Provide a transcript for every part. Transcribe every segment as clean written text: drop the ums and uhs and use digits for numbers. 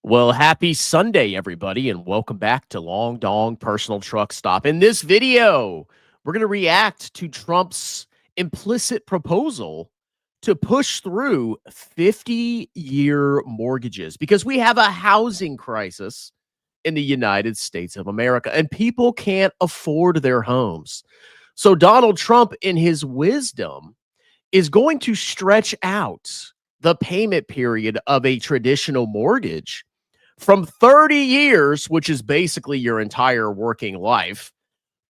Well, happy Sunday, everybody, and welcome back to Long Dong Personal Truck Stop. In this video, we're going to react to Trump's implicit proposal to push through 50-year mortgages because we have a housing crisis in the United States of America, and people can't afford their homes. So Donald Trump, in his wisdom, is going to stretch out the payment period of a traditional mortgage from 30 years, which is basically your entire working life,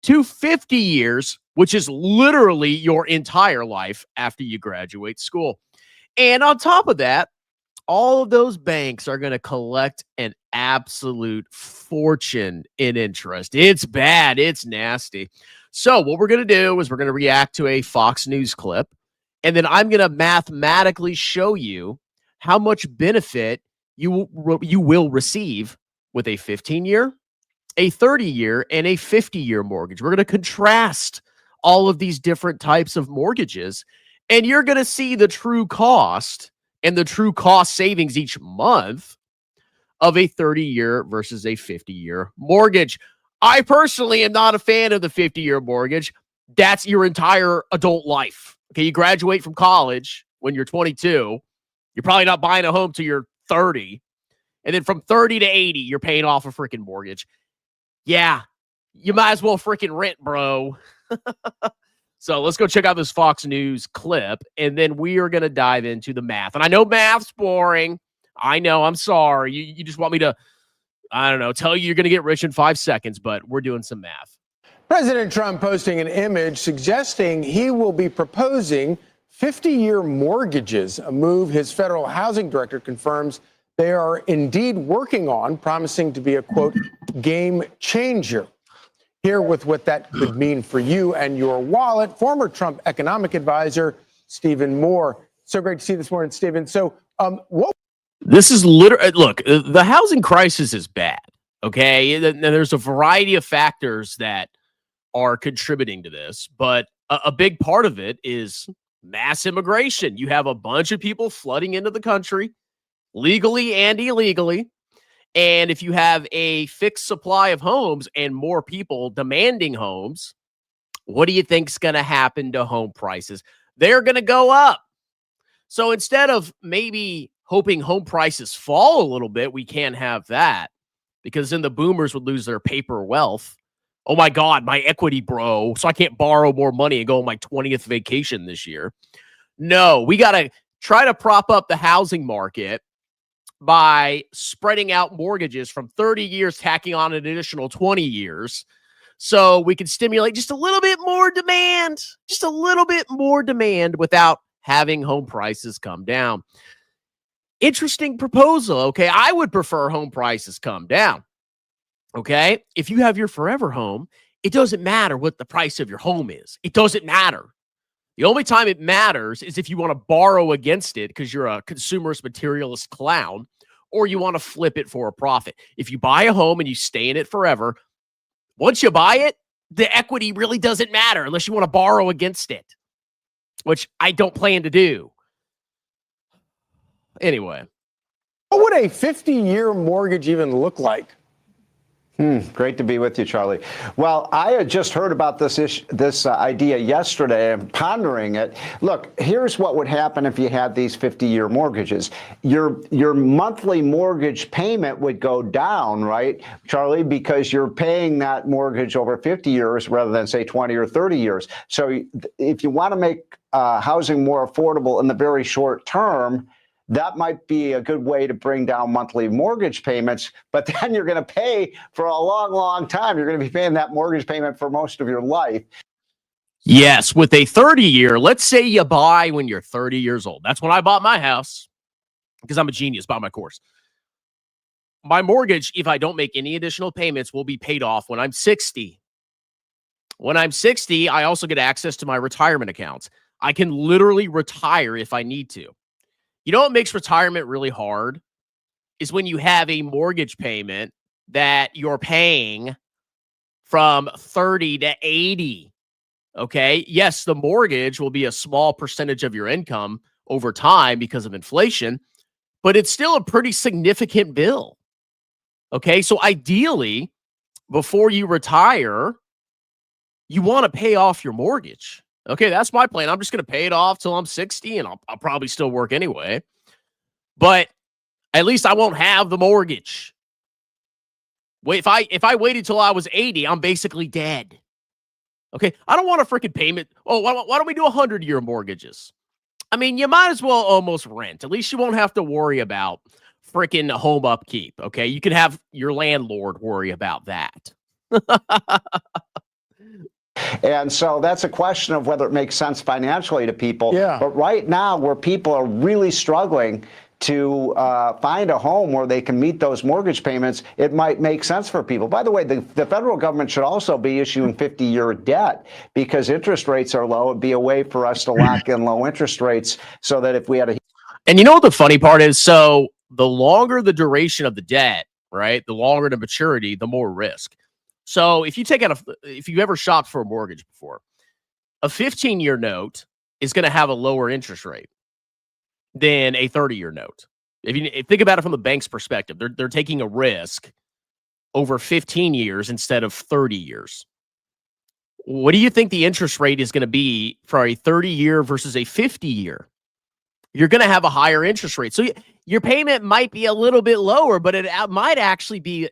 to 50 years, which is literally your entire life after you graduate school. And on top of that, all of those banks are going to collect an absolute fortune in interest. It's bad. It's nasty. So what we're going to do is we're going to react to a Fox News clip, and then I'm going to mathematically show you how much benefit you will receive with a 15-year, a 30-year, and a 50-year mortgage. We're going to contrast all of these different types of mortgages, and you're going to see the true cost and the true cost savings each month of a 30-year versus a 50-year mortgage. I personally am not a fan of the 50-year mortgage. That's your entire adult life. Okay, you graduate from college when you're 22. You're probably not buying a home till you're 30. And then from 30 to 80, you're paying off a freaking mortgage. Yeah, you might as well freaking rent, bro. So let's go check out this Fox News clip, and then we are going to dive into the math. And I know math's boring. I know, I'm sorry. You just want me to, I don't know, tell you you're going to get rich in 5 seconds, but we're doing some math. President Trump posting an image suggesting he will be proposing 50-year mortgages, a move his federal housing director confirms they are indeed working on, promising to be a, quote, game changer. Here with what that could mean for you and your wallet, former Trump economic advisor, Stephen Moore. So great to see you this morning, Stephen. So what? This is literally, look, the housing crisis is bad, okay? And there's a variety of factors that are contributing to this, but a big part of it is mass immigration. You have a bunch of people flooding into the country, legally and illegally. And if you have a fixed supply of homes and more people demanding homes, what do you think's going to happen to home prices? They're going to go up. So instead of maybe hoping home prices fall a little bit, we can't have that because then the boomers would lose their paper wealth. Oh my God, my equity, bro. So I can't borrow more money and go on my 20th vacation this year. No, we got to try to prop up the housing market by spreading out mortgages from 30 years, tacking on an additional 20 years. So we can stimulate just a little bit more demand, without having home prices come down. Interesting proposal. Okay. I would prefer home prices come down. Okay. If you have your forever home, it doesn't matter what the price of your home is. It doesn't matter. The only time it matters is if you want to borrow against it because you're a consumerist materialist clown, or you want to flip it for a profit. If you buy a home and you stay in it forever, once you buy it, the equity really doesn't matter unless you want to borrow against it, which I don't plan to do. Anyway. What would a 50-year mortgage even look like? Great to be with you, Charlie. Well, I had just heard about this idea yesterday. I'm pondering it. Look, here's what would happen if you had these 50-year mortgages. Your monthly mortgage payment would go down, right, Charlie, because you're paying that mortgage over 50 years rather than, say, 20 or 30 years. So if you want to make housing more affordable in the very short term, that might be a good way to bring down monthly mortgage payments, but then you're going to pay for a long, long time. You're going to be paying that mortgage payment for most of your life. Yes, with a 30-year, let's say you buy when you're 30 years old. That's when I bought my house because I'm a genius, bought my course. My mortgage, if I don't make any additional payments, will be paid off when I'm 60. When I'm 60, I also get access to my retirement accounts. I can literally retire if I need to. You know what makes retirement really hard is when you have a mortgage payment that you're paying from 30 to 80. Okay. Yes, the mortgage will be a small percentage of your income over time because of inflation, but it's still a pretty significant bill. Okay, so ideally, before you retire, you want to pay off your mortgage. Okay, that's my plan. I'm just going to pay it off till I'm 60, and I'll probably still work anyway. But at least I won't have the mortgage. Wait, if I waited till I was 80, I'm basically dead. Okay, I don't want a freaking payment. Oh, why don't we do 100-year mortgages? I mean, you might as well almost rent. At least you won't have to worry about freaking home upkeep. Okay, you can have your landlord worry about that. And so that's a question of whether it makes sense financially to people. Yeah. But right now, where people are really struggling to find a home where they can meet those mortgage payments, it might make sense for people. By the way, the federal government should also be issuing 50-year debt because interest rates are low. It'd be a way for us to lock in low interest rates so that if we had a... And you know what the funny part is? So the longer the duration of the debt, right, the longer the maturity, the more risk. So if you take out if you ever shopped for a mortgage before, a 15-year note is going to have a lower interest rate than a 30-year note. If you think about it from the bank's perspective, they're taking a risk over 15 years instead of 30 years. What do you think the interest rate is going to be for a 30-year versus a 50-year? You're going to have a higher interest rate. So your payment might be a little bit lower, but it might actually be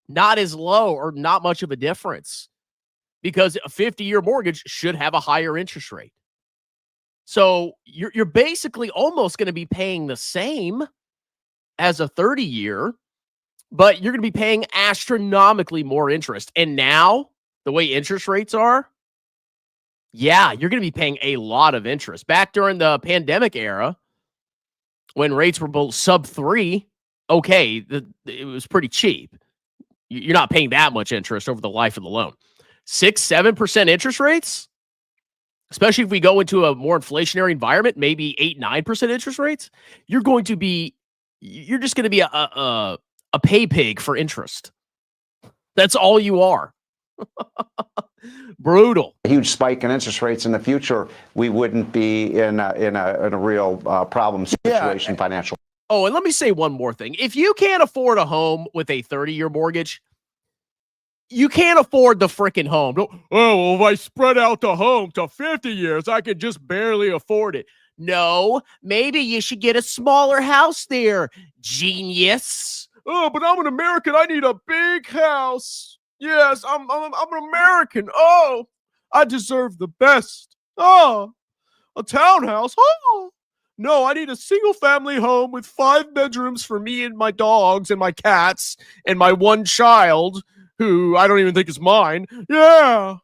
not as low or not much of a difference because a 50-year mortgage should have a higher interest rate. So you're basically almost going to be paying the same as a 30-year, but you're going to be paying astronomically more interest. And now, the way interest rates are, yeah, you're going to be paying a lot of interest. Back during the pandemic era, when rates were below sub 3, okay, it was pretty cheap. You're not paying that much interest over the life of the loan. 6-7% interest rates, especially if we go into a more inflationary environment, maybe 8-9% interest rates, you're just going to be a pay pig for interest. That's all you are. Brutal. A huge spike in interest rates in the future, we wouldn't be in a real problem situation financially. Oh, and let me say one more thing. If you can't afford a home with a 30-year mortgage, you can't afford the freaking home. Oh, well, if I spread out the home to 50 years, I could just barely afford it. No, maybe you should get a smaller house there, genius. Oh, but I'm an American. I need a big house. Yes, I'm an American. Oh, I deserve the best. Oh, a townhouse. Oh, no, I need a single-family home with 5 bedrooms for me and my dogs and my cats and my one child, who I don't even think is mine. Yeah.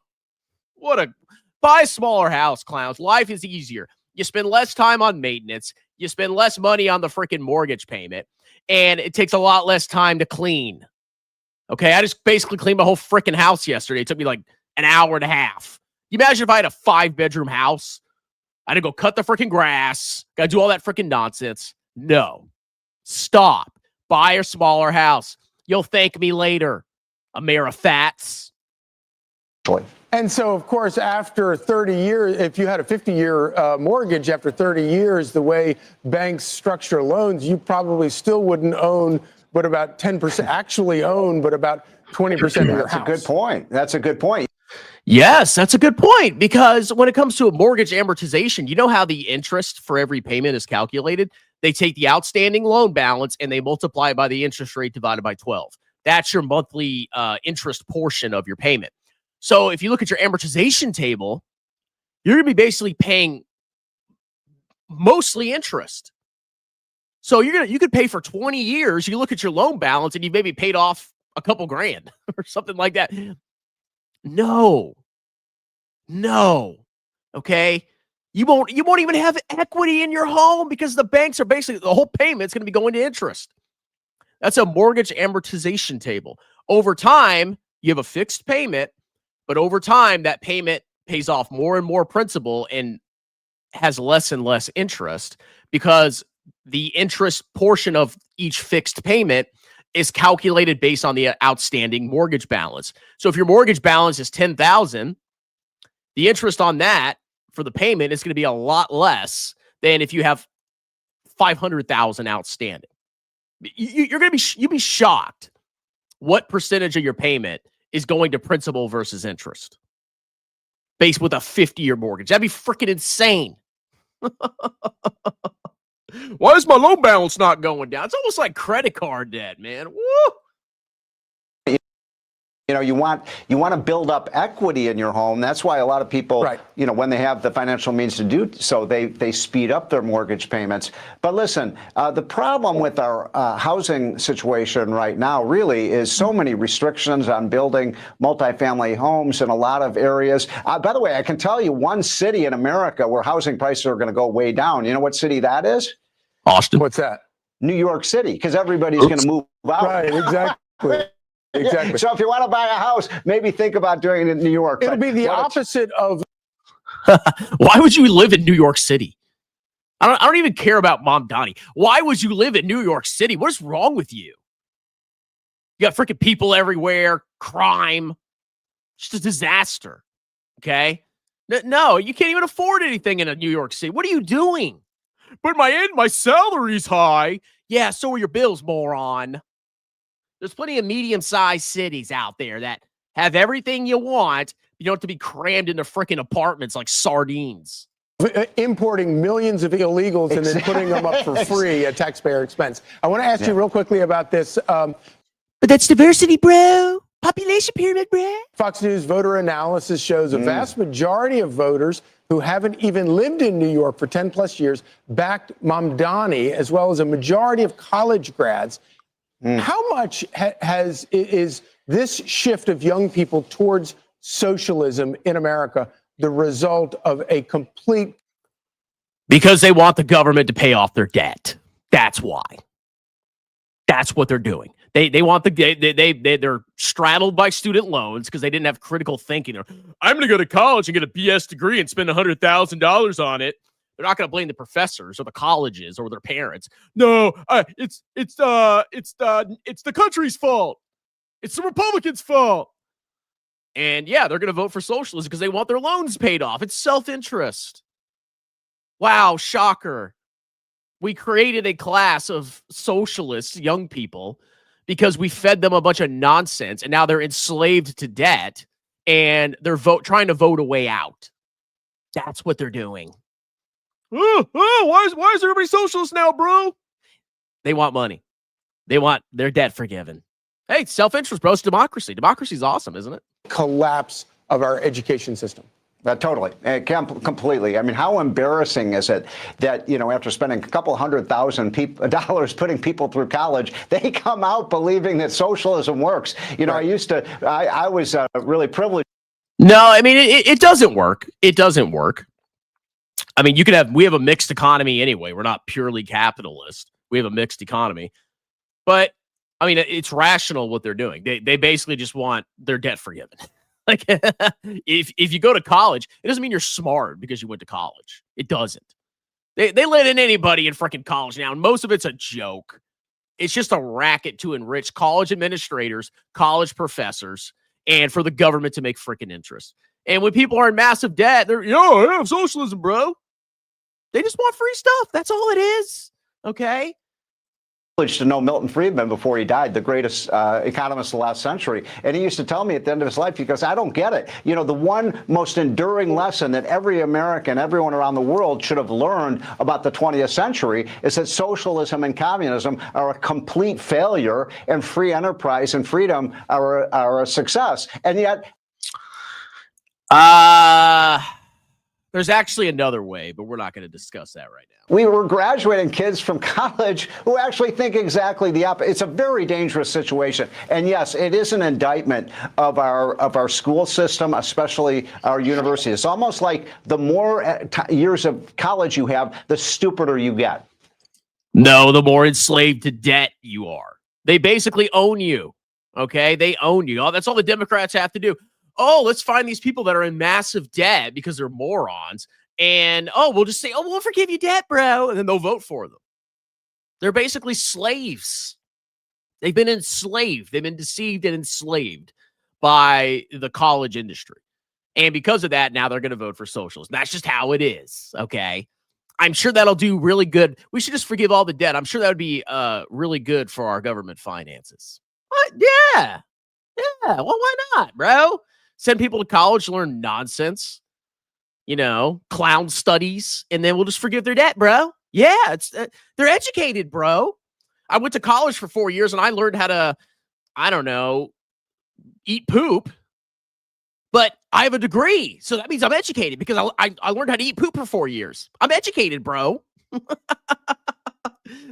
Buy a smaller house, clowns. Life is easier. You spend less time on maintenance. You spend less money on the freaking mortgage payment. And it takes a lot less time to clean. Okay, I just basically cleaned my whole freaking house yesterday. It took me like an hour and a half. You imagine if I had a 5-bedroom house? I had to go cut the freaking grass. Got to do all that freaking nonsense. No. Stop. Buy a smaller house. You'll thank me later, Amerifats. And so, of course, after 30 years, if you had a 50-year mortgage after 30 years, the way banks structure loans, you probably still wouldn't own but about 10%, actually own, but about 20% of your house. That's a good point. That's a good point. Yes, that's a good point, because when it comes to a mortgage amortization, you know how the interest for every payment is calculated? They take the outstanding loan balance and they multiply it by the interest rate divided by 12. That's your monthly interest portion of your payment. So if you look at your amortization table, you're going to be basically paying mostly interest. So you could pay for 20 years. You look at your loan balance and you maybe paid off a couple grand or something like that. No. Okay. You won't even have equity in your home because the banks are basically, the whole payment's going to be going to interest. That's a mortgage amortization table. Over time, you have a fixed payment, but over time, that payment pays off more and more principal and has less and less interest, because the interest portion of each fixed payment is calculated based on the outstanding mortgage balance. So if your mortgage balance is $10,000, the interest on that for the payment is going to be a lot less than if you have $500,000 outstanding. You'd be shocked what percentage of your payment is going to principal versus interest based with a 50-year mortgage? That'd be freaking insane. Why is my loan balance not going down? It's almost like credit card debt, man. Woo! You know, you want to build up equity in your home. That's why a lot of people, you know, when they have the financial means to do so, they speed up their mortgage payments. But listen, the problem with our housing situation right now really is so many restrictions on building multifamily homes in a lot of areas. By the way, I can tell you one city in America where housing prices are going to go way down. You know what city that is? Austin. What's that? New York City, because everybody's going to move out. Right, exactly. Exactly. So if you want to buy a house, maybe think about doing it in New York. It'll be the opposite of. Why would you live in New York City? I don't even care about Mom Donnie. Why would you live in New York City? What is wrong with you? You got freaking people everywhere, crime, just a disaster. Okay, no, you can't even afford anything in a New York City. What are you doing? But my salary's high. Yeah, so are your bills, moron. There's plenty of medium-sized cities out there that have everything you want. You don't have to be crammed into freaking apartments like sardines. Importing millions of illegals and then putting them up for free at taxpayer expense. I want to ask you real quickly about this. But that's diversity, bro. Population pyramid, bro. Fox News voter analysis shows a vast majority of voters who haven't even lived in New York for 10 plus years backed Mamdani, as well as a majority of college grads. How much is this shift of young people towards socialism in America the result of a complete? Because they want the government to pay off their debt. That's why. That's what they're doing. They want they're straddled by student loans because they didn't have critical thinking. I'm going to go to college and get a BS degree and spend $100,000 on it. They're not going to blame the professors or the colleges or their parents. No, it's the country's fault. It's the Republicans' fault. And yeah, they're going to vote for socialism because they want their loans paid off. It's self-interest. Wow, shocker. We created a class of socialists, young people, because we fed them a bunch of nonsense, and now they're enslaved to debt, and they're trying to vote a way out. That's what they're doing. Why is everybody socialist now, bro? They want money. They want their debt forgiven. Hey, self-interest, bro. It's democracy. Democracy's awesome, isn't it? Collapse of our education system. Totally. Completely. I mean, how embarrassing is it that, you know, after spending a couple $100,000 putting people through college, they come out believing that socialism works. You know, I was really privileged. No, I mean, it doesn't work. It doesn't work. I mean, we have a mixed economy anyway. We're not purely capitalist. We have a mixed economy. But, I mean, it's rational what they're doing. They basically just want their debt forgiven. Like, if you go to college, it doesn't mean you're smart because you went to college. It doesn't. They let in anybody in freaking college now, and most of it's a joke. It's just a racket to enrich college administrators, college professors, and for the government to make freaking interest. And when people are in massive debt, they're, I have socialism, bro. They just want free stuff. That's all it is. Okay? To know Milton Friedman before he died, the greatest economist of the last century. And he used to tell me at the end of his life, he goes, I don't get it. You know, the one most enduring lesson that every American, everyone around the world should have learned about the 20th century is that socialism and communism are a complete failure and free enterprise and freedom are a success. And yet... There's actually another way, but we're not going to discuss that right now. We were graduating kids from college who actually think exactly the opposite. It's a very dangerous situation. And yes, it is an indictment of our school system, especially our university. It's almost like the more years of college you have, the stupider you get. No, the more enslaved to debt you are. They basically own you. Okay? They own you. That's all the Democrats have to do. Oh, let's find these people that are in massive debt because they're morons. And, we'll just say, we'll forgive you debt, bro. And then they'll vote for them. They're basically slaves. They've been enslaved. They've been deceived and enslaved by the college industry. And because of that, now they're going to vote for socialism. That's just how it is, okay? I'm sure that'll do really good. We should just forgive all the debt. I'm sure that would be really good for our government finances. Yeah. Yeah. Well, why not, bro? Send people to college to learn nonsense, clown studies, and then we'll just forgive their debt, bro. Yeah. They're educated, bro. I went to college for 4 years and I learned how to, I don't know, eat poop, but I have a degree. So that means I'm educated because I learned how to eat poop for 4 years. I'm educated, bro.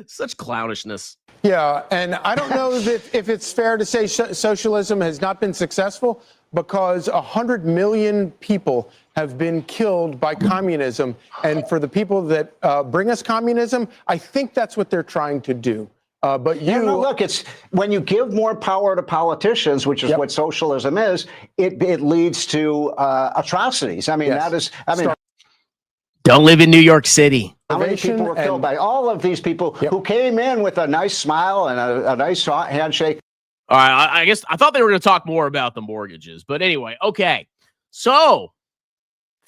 Such clownishness. Yeah, and I don't know if it's fair to say socialism has not been successful because 100 million people have been killed by communism. And for the people that bring us communism, I think that's what they're trying to do. But no, look, it's when you give more power to politicians, which is what socialism is, it leads to atrocities. I mean, that is, don't live in New York City. How many people were killed by all of these people who came in with a nice smile and a nice handshake? All right, I guess I thought they were going to talk more about the mortgages, but anyway, okay. So,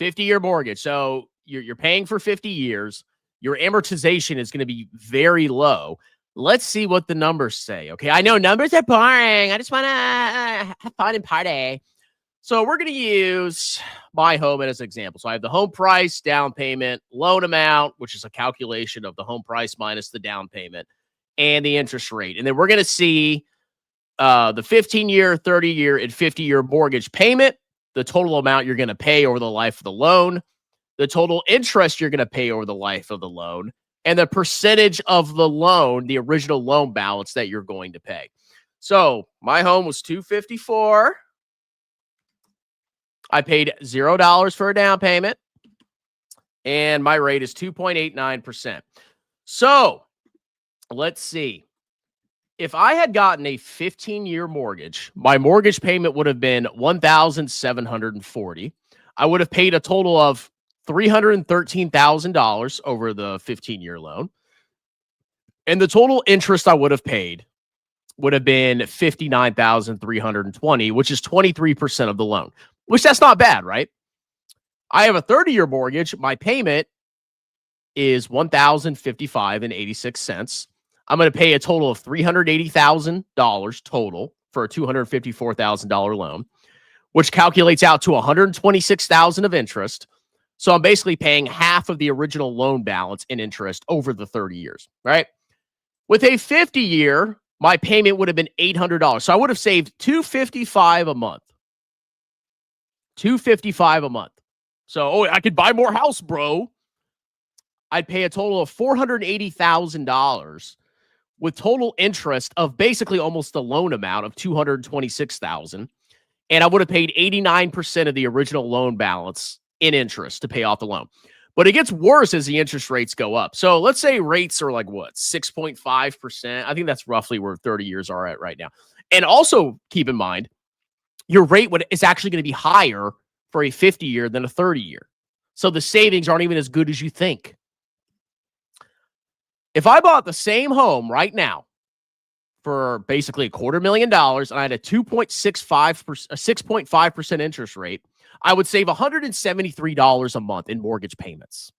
50-year mortgage. So you're paying for 50 years. Your amortization is going to be very low. Let's see what the numbers say. Okay, I know numbers are boring. I just want to have fun and party. So we're going to use my home as an example. So I have the home price, down payment, loan amount, which is a calculation of the home price minus the down payment, and the interest rate. And then we're going to see the 15-year, 30-year, and 50-year mortgage payment, the total amount you're going to pay over the life of the loan, the total interest you're going to pay over the life of the loan, and the percentage of the loan, the original loan balance that you're going to pay. So my home was $254. I paid $0 for a down payment, and my rate is 2.89%. So let's see. If I had gotten a 15-year mortgage, my mortgage payment would have been $1,740. I would have paid a total of $313,000 over the 15-year loan. And the total interest I would have paid would have been $59,320, which is 23% of the loan, which that's not bad, right? I have a 30-year mortgage. My payment is $1,055.86. I'm going to pay a total of $380,000 total for a $254,000 loan, which calculates out to $126,000 of interest. So I'm basically paying half of the original loan balance in interest over the 30 years, right? With a 50-year, my payment would have been $800. So I would have saved $255 a month. $255 a month. So, I could buy more house, bro. I'd pay a total of $480,000 with total interest of basically almost the loan amount of $226,000. And I would have paid 89% of the original loan balance in interest to pay off the loan. But it gets worse as the interest rates go up. So let's say rates are like what, 6.5%. I think that's roughly where 30 years are at right now. And also keep in mind, your rate is actually going to be higher for a 50-year than a 30-year. So the savings aren't even as good as you think. If I bought the same home right now for basically $250,000 and I had a 6.5% interest rate, I would save $173 a month in mortgage payments.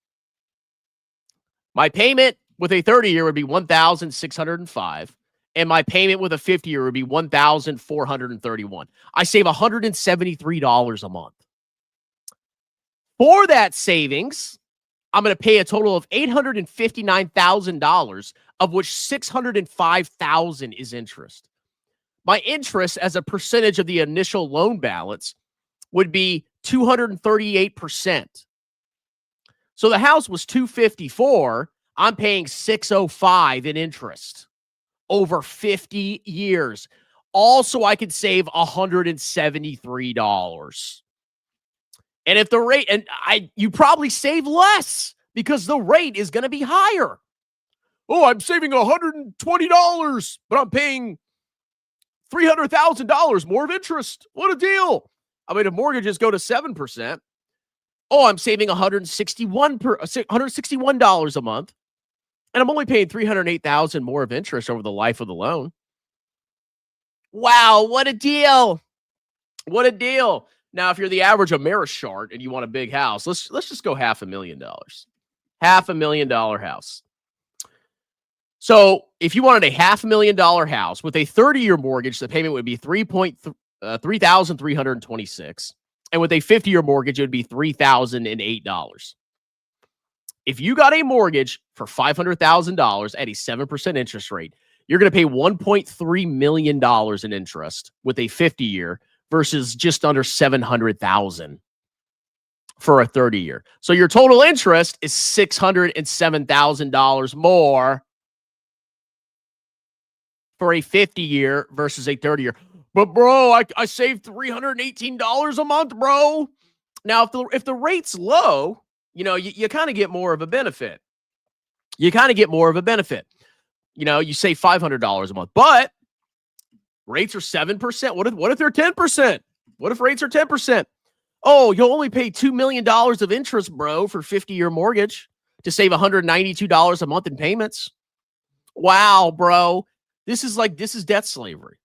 My payment with a 30-year would be $1,605, and my payment with a 50-year would be $1,431. I save $173 a month. For that savings, I'm going to pay a total of $859,000, of which $605,000 is interest. My interest as a percentage of the initial loan balance would be 238%. So the house was $254. I'm paying $605 in interest over 50 years. Also, I could save $173. And if the rate, you probably save less because the rate is going to be higher. Oh, I'm saving $120, but I'm paying $300,000 more of interest. What a deal. I mean, if mortgages go to 7%, I'm saving $161 a month, and I'm only paying $308,000 more of interest over the life of the loan. Wow, what a deal. What a deal. Now, if you're the average Amerishart and you want a big house, let's just go $500,000. $500,000 house. So if you wanted a $500,000 house with a 30-year mortgage, the payment would be $3,326, and with a 50-year mortgage, it would be $3,008. If you got a mortgage for $500,000 at a 7% interest rate, you're going to pay $1.3 million in interest with a 50-year versus just under $700,000 for a 30-year. So your total interest is $607,000 more for a 50-year versus a 30-year. But bro, I saved $318 a month, bro. Now, if the rate's low, you kind of get more of a benefit. You save $500 a month, but rates are 7%. What if they're 10%? What if rates are 10%? Oh, you'll only pay $2 million of interest, bro, for 50-year mortgage to save $192 a month in payments. Wow, bro. This is debt slavery.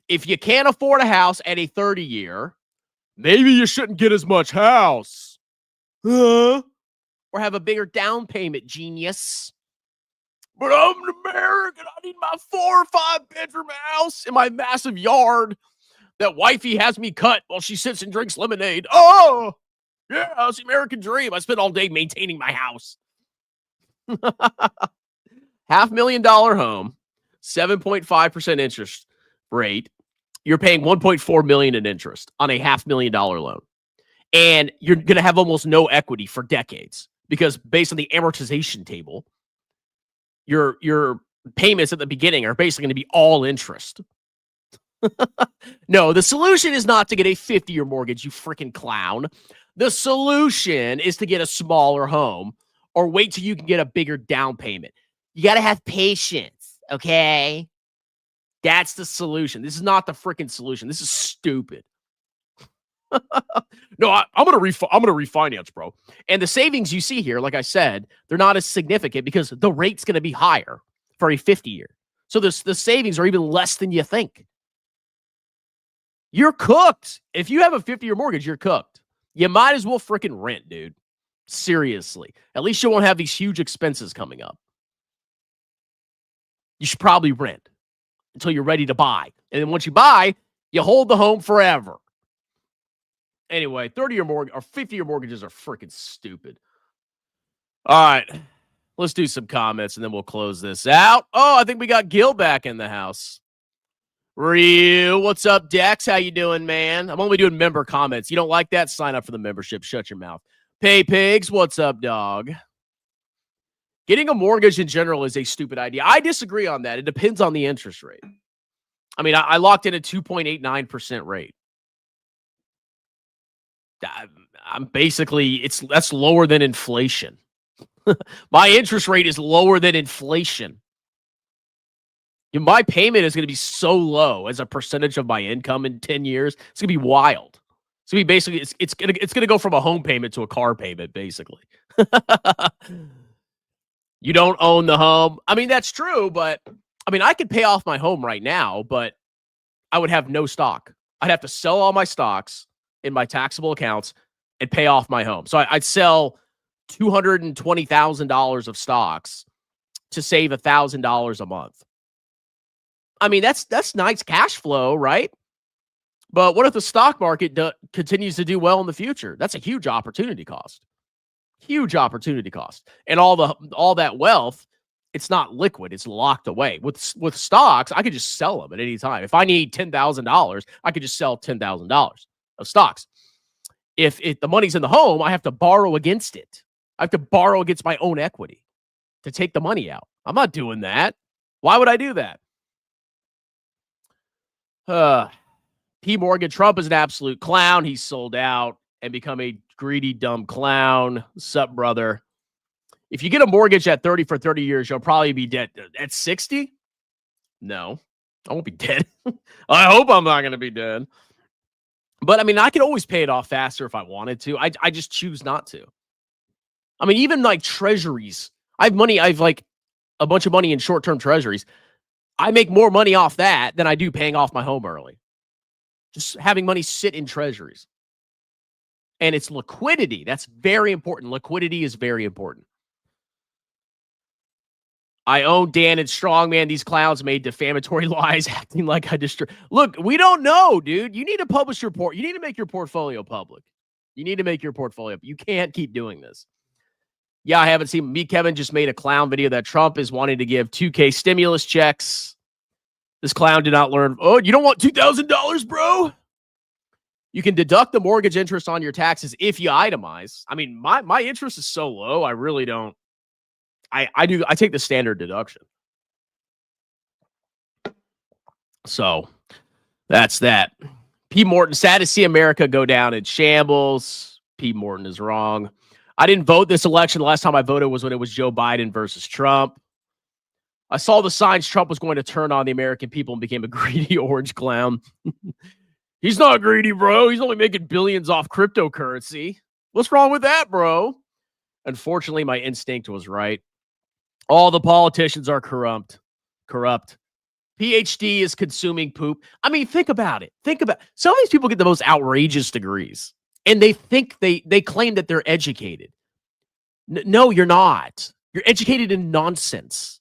If you can't afford a house at a 30-year, maybe you shouldn't get as much house. Or have a bigger down payment, genius. But I'm an American. I need my 4 or 5 bedroom house in my massive yard that wifey has me cut while she sits and drinks lemonade. Oh, yeah, it's the American dream. I spend all day maintaining my house. $500,000 home, 7.5% interest rate. You're paying $1.4 million in interest on a $500,000 loan. And you're going to have almost no equity for decades because based on the amortization table, your payments at the beginning are basically going to be all interest. No, the solution is not to get a 50-year mortgage, you freaking clown. The solution is to get a smaller home or wait till you can get a bigger down payment. You got to have patience, okay? That's the solution. This is not the freaking solution. This is stupid. No, I'm gonna refinance, bro. And the savings you see here, like I said, they're not as significant because the rate's gonna be higher for a 50-year. So the savings are even less than you think. You're cooked. If you have a 50-year mortgage, you're cooked. You might as well freaking rent, dude. Seriously. At least you won't have these huge expenses coming up. You should probably rent until you're ready to buy. And then once you buy, you hold the home forever. Anyway, 30-year mortgage or 50-year mortgages are freaking stupid. All right. Let's do some comments and then we'll close this out. Oh, I think we got Gil back in the house. Real. What's up, Dex? How you doing, man? I'm only doing member comments. You don't like that? Sign up for the membership. Shut your mouth. Pay Pigs. What's up, dog? Getting a mortgage in general is a stupid idea. I disagree on that. It depends on the interest rate. I mean, I locked in a 2.89% rate. I'm basically, that's lower than inflation. My interest rate is lower than inflation. My payment is going to be so low as a percentage of my income in 10 years. It's going to be wild. It's going to be basically, it's going to go from a home payment to a car payment, basically. You don't own the home. I mean, that's true, but I mean, I could pay off my home right now, but I would have no stock. I'd have to sell all my stocks in my taxable accounts and pay off my home. So I'd sell $220,000 of stocks to save $1,000 a month. I mean, that's nice cash flow, right? But what if the stock market continues to do well in the future? That's a huge opportunity cost. Huge opportunity cost. And all that wealth, it's not liquid, it's locked away. With stocks, I could just sell them at any time. If I need $10,000, I could just sell $10,000 of stocks. If the money's in the home, I have to borrow against it. I have to borrow against my own equity to take the money out. I'm not doing that. Why would I do that? P. Morgan, Trump is an absolute clown. He's sold out and become a greedy, dumb clown. Sup, brother? If you get a mortgage at 30 for 30 years, you'll probably be dead. At 60? No, I won't be dead. I hope I'm not going to be dead. But I mean, I could always pay it off faster if I wanted to. I just choose not to. I mean, even like treasuries. I have like a bunch of money in short-term treasuries. I make more money off that than I do paying off my home early. Just having money sit in treasuries. And it's liquidity. That's very important. Liquidity is very important. I own Dan and Strongman. These clowns made defamatory lies, acting like I destroy. Look, we don't know, dude. You need to publish your You need to make your portfolio public. You need to make your portfolio. You can't keep doing this. Yeah, I haven't seen. Me, Kevin, just made a clown video that Trump is wanting to give $2,000 stimulus checks. This clown did not learn. Oh, you don't want $2,000, bro? You can deduct the mortgage interest on your taxes if you itemize. I mean, my interest is so low, I really don't. I take the standard deduction. So that's that. P. Morton, sad to see America go down in shambles. P. Morton is wrong. I didn't vote this election. The last time I voted was when it was Joe Biden versus Trump. I saw the signs Trump was going to turn on the American people and became a greedy orange clown. He's not greedy, bro. He's only making billions off cryptocurrency. What's wrong with that, bro? Unfortunately, my instinct was right. All the politicians are corrupt. PhD is consuming poop. I mean, think about it. Some of these people get the most outrageous degrees, and they think they claim that they're educated. No, you're not. You're educated in nonsense.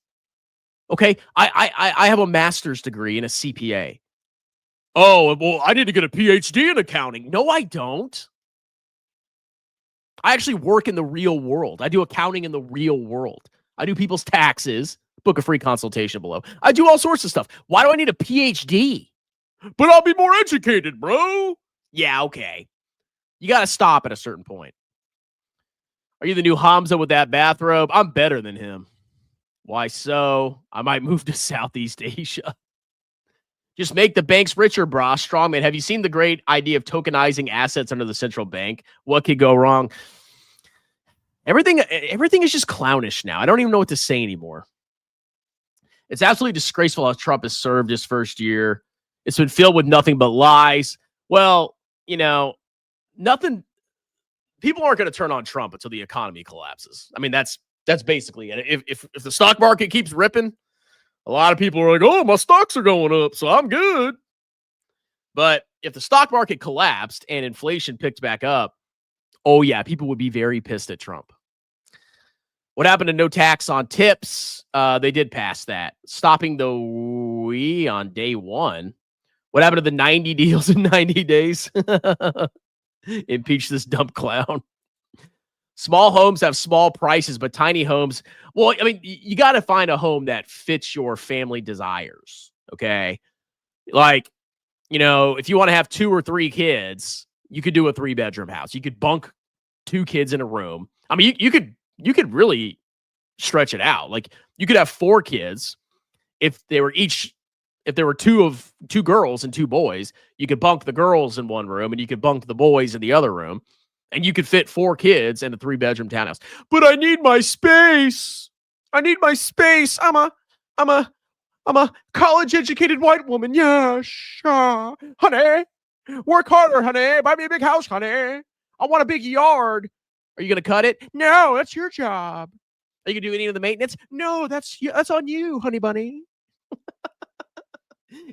Okay, I have a master's degree and a CPA. Oh, well, I need to get a PhD in accounting. No, I don't. I actually work in the real world. I do accounting in the real world. I do people's taxes. Book a free consultation below. I do all sorts of stuff. Why do I need a PhD? But I'll be more educated, bro. Yeah, okay. You got to stop at a certain point. Are you the new Hamza with that bathrobe? I'm better than him. Why so? I might move to Southeast Asia. Just make the banks richer, brah. Strongman, have you seen the great idea of tokenizing assets under the central bank? What could go wrong? Everything is just clownish now. I don't even know what to say anymore. It's absolutely disgraceful how Trump has served his first year. It's been filled with nothing but lies. Well, nothing. People aren't going to turn on Trump until the economy collapses. I mean, that's basically it. If the stock market keeps ripping, a lot of people are like, oh, my stocks are going up, so I'm good. But if the stock market collapsed and inflation picked back up, oh, yeah, people would be very pissed at Trump. What happened to no tax on tips? They did pass that. Stopping the WE on day one. What happened to the 90 deals in 90 days? Impeach this dumb clown. Small homes have small prices, but tiny homes, well, I mean, you got to find a home that fits your family desires, okay? Like, if you want to have 2 or 3 kids, you could do a 3-bedroom house. You could bunk 2 kids in a room. I mean, you could really stretch it out. Like, you could have 4 kids. If there were 2 girls and 2 boys, you could bunk the girls in one room and you could bunk the boys in the other room. And you could fit 4 kids in a 3-bedroom townhouse. But I need my space. I'm a college-educated white woman. Yeah, sure. Honey, work harder, honey. Buy me a big house, honey. I want a big yard. Are you going to cut it? No, that's your job. Are you going to do any of the maintenance? No, that's on you, honey bunny.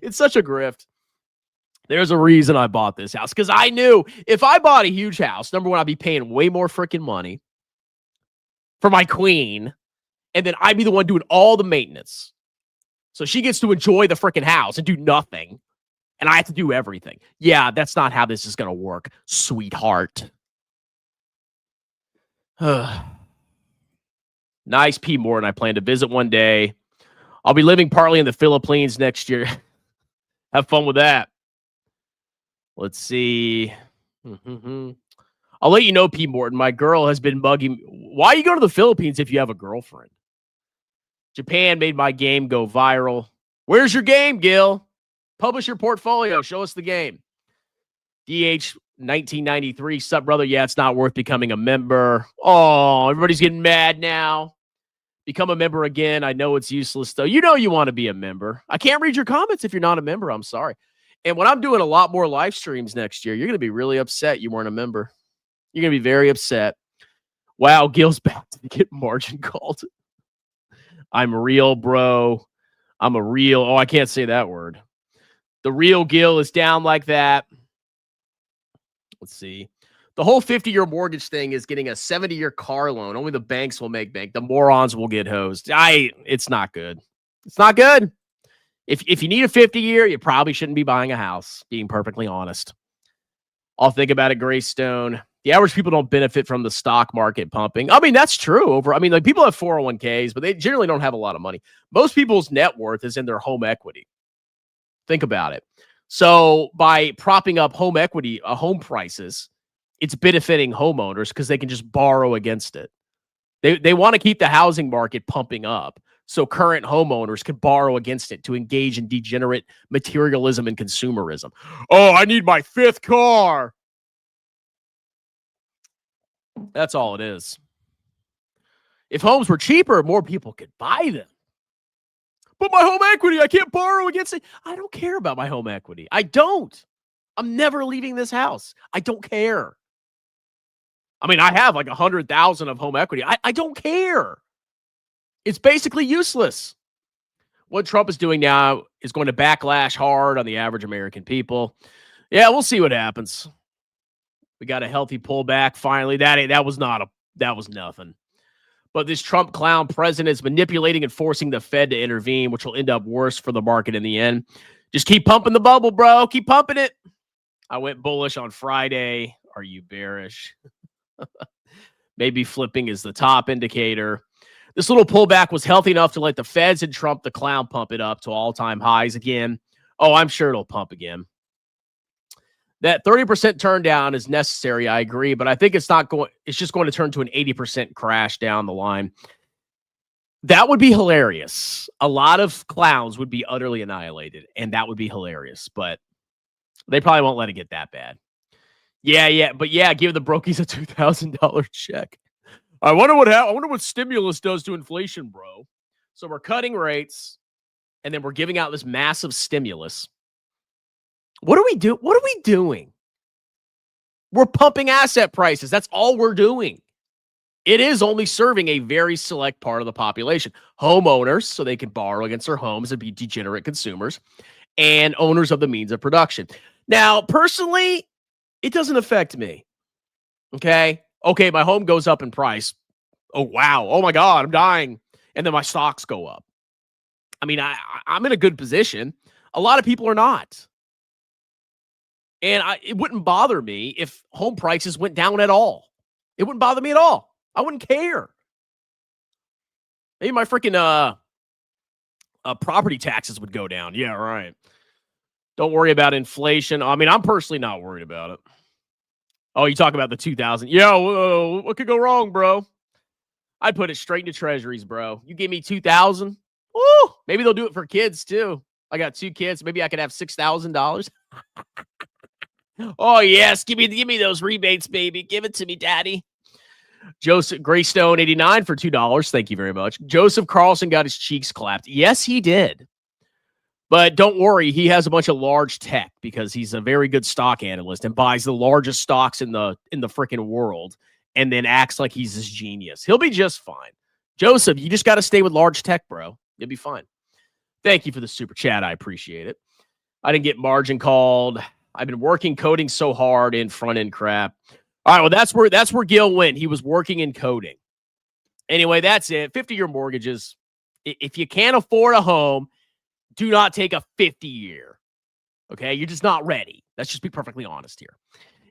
It's such a grift. There's a reason I bought this house, because I knew if I bought a huge house, number one, I'd be paying way more freaking money for my queen, and then I'd be the one doing all the maintenance. So she gets to enjoy the freaking house and do nothing, and I have to do everything. Yeah, that's not how this is going to work, sweetheart. Nice, P. Morton. I plan to visit one day. I'll be living partly in the Philippines next year. Have fun with that. Let's see. I'll let you know, P. Morton. My girl has been bugging me. Why you go to the Philippines if you have a girlfriend? Japan made my game go viral. Where's your game, Gil? Publish your portfolio. Show us the game. DH 1993. Sup, brother? Yeah, it's not worth becoming a member. Oh, everybody's getting mad now. Become a member again. I know it's useless, though. You know you want to be a member. I can't read your comments if you're not a member. I'm sorry. And when I'm doing a lot more live streams next year, you're going to be really upset you weren't a member. You're going to be very upset. Wow, Gil's back to get margin called. I'm real, bro. I'm a real. Oh, I can't say that word. The real Gil is down like that. Let's see. The whole 50-year mortgage thing is getting a 70-year car loan. Only the banks will make bank. The morons will get hosed. It's not good. It's not good. If you need a 50-year, you probably shouldn't be buying a house, being perfectly honest. I'll think about it, Greystone. The average people don't benefit from the stock market pumping. I mean, that's true. Like people have 401ks, but they generally don't have a lot of money. Most people's net worth is in their home equity. Think about it. So by propping up home equity, home prices, it's benefiting homeowners because they can just borrow against it. They want to keep the housing market pumping up so current homeowners can borrow against it to engage in degenerate materialism and consumerism. Oh, I need my 5th car. That's all it is. If homes were cheaper, more people could buy them. But my home equity, I can't borrow against it. I don't care about my home equity. I don't. I'm never leaving this house. I don't care. I mean, I have like 100,000 of home equity. I don't care. It's basically useless. What Trump is doing now is going to backlash hard on the average American people. Yeah, we'll see what happens. We got a healthy pullback finally. That was nothing. But this Trump clown president is manipulating and forcing the Fed to intervene, which will end up worse for the market in the end. Just keep pumping the bubble, bro. Keep pumping it. I went bullish on Friday. Are you bearish? Maybe flipping is the top indicator. This little pullback was healthy enough to let the Feds and Trump the clown pump it up to all-time highs again. Oh, I'm sure it'll pump again. That 30% turn down is necessary, I agree, but I think it's just going to turn to an 80% crash down the line. That would be hilarious. A lot of clowns would be utterly annihilated, and that would be hilarious, but they probably won't let it get that bad. But give the brokies a $2,000 check. I wonder what stimulus does to inflation, bro. So we're cutting rates, and then we're giving out this massive stimulus. What do we do? What are we doing? We're pumping asset prices. That's all we're doing. It is only serving a very select part of the population. Homeowners, so they can borrow against their homes and be degenerate consumers, and owners of the means of production. Now, personally, it doesn't affect me. Okay, my home goes up in price. Oh, wow. Oh, my God, I'm dying. And then my stocks go up. I mean, I'm in a good position. A lot of people are not. And it wouldn't bother me if home prices went down at all. It wouldn't bother me at all. I wouldn't care. Maybe my freaking property taxes would go down. Yeah, right. Don't worry about inflation. I mean, I'm personally not worried about it. Oh, you talk about the 2,000. Yeah, what could go wrong, bro? I'd put it straight into treasuries, bro. You give me 2,000. Woo! Maybe they'll do it for kids, too. I got 2 kids. Maybe I could have $6,000. Oh, yes. Give me those rebates, baby. Give it to me, daddy. Joseph Greystone 89 for $2. Thank you very much. Joseph Carlson got his cheeks clapped. Yes, he did. But don't worry, he has a bunch of large tech because he's a very good stock analyst and buys the largest stocks in the freaking world and then acts like he's this genius. He'll be just fine. Joseph, you just got to stay with large tech, bro. You'll be fine. Thank you for the super chat. I appreciate it. I didn't get margin called. I've been coding so hard in front end crap. All right, well, that's where Gil went. He was working in coding. Anyway, that's it. 50-year mortgages. If you can't afford a home, do not take a 50-year. Okay? You're just not ready. Let's just be perfectly honest here.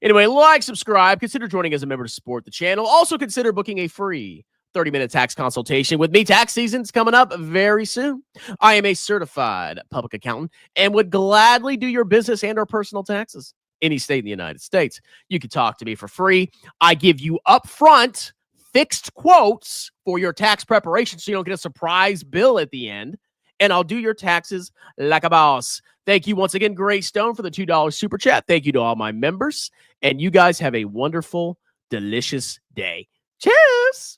Anyway, like, subscribe, consider joining as a member to support the channel. Also consider booking a free 30-minute tax consultation with me. Tax season's coming up very soon. I am a certified public accountant and would gladly do your business and or personal taxes any state in the United States. You can talk to me for free. I give you upfront fixed quotes for your tax preparation so you don't get a surprise bill at the end. And I'll do your taxes like a boss. Thank you once again, Greystone, for the $2 super chat. Thank you to all my members. And you guys have a wonderful, delicious day. Cheers.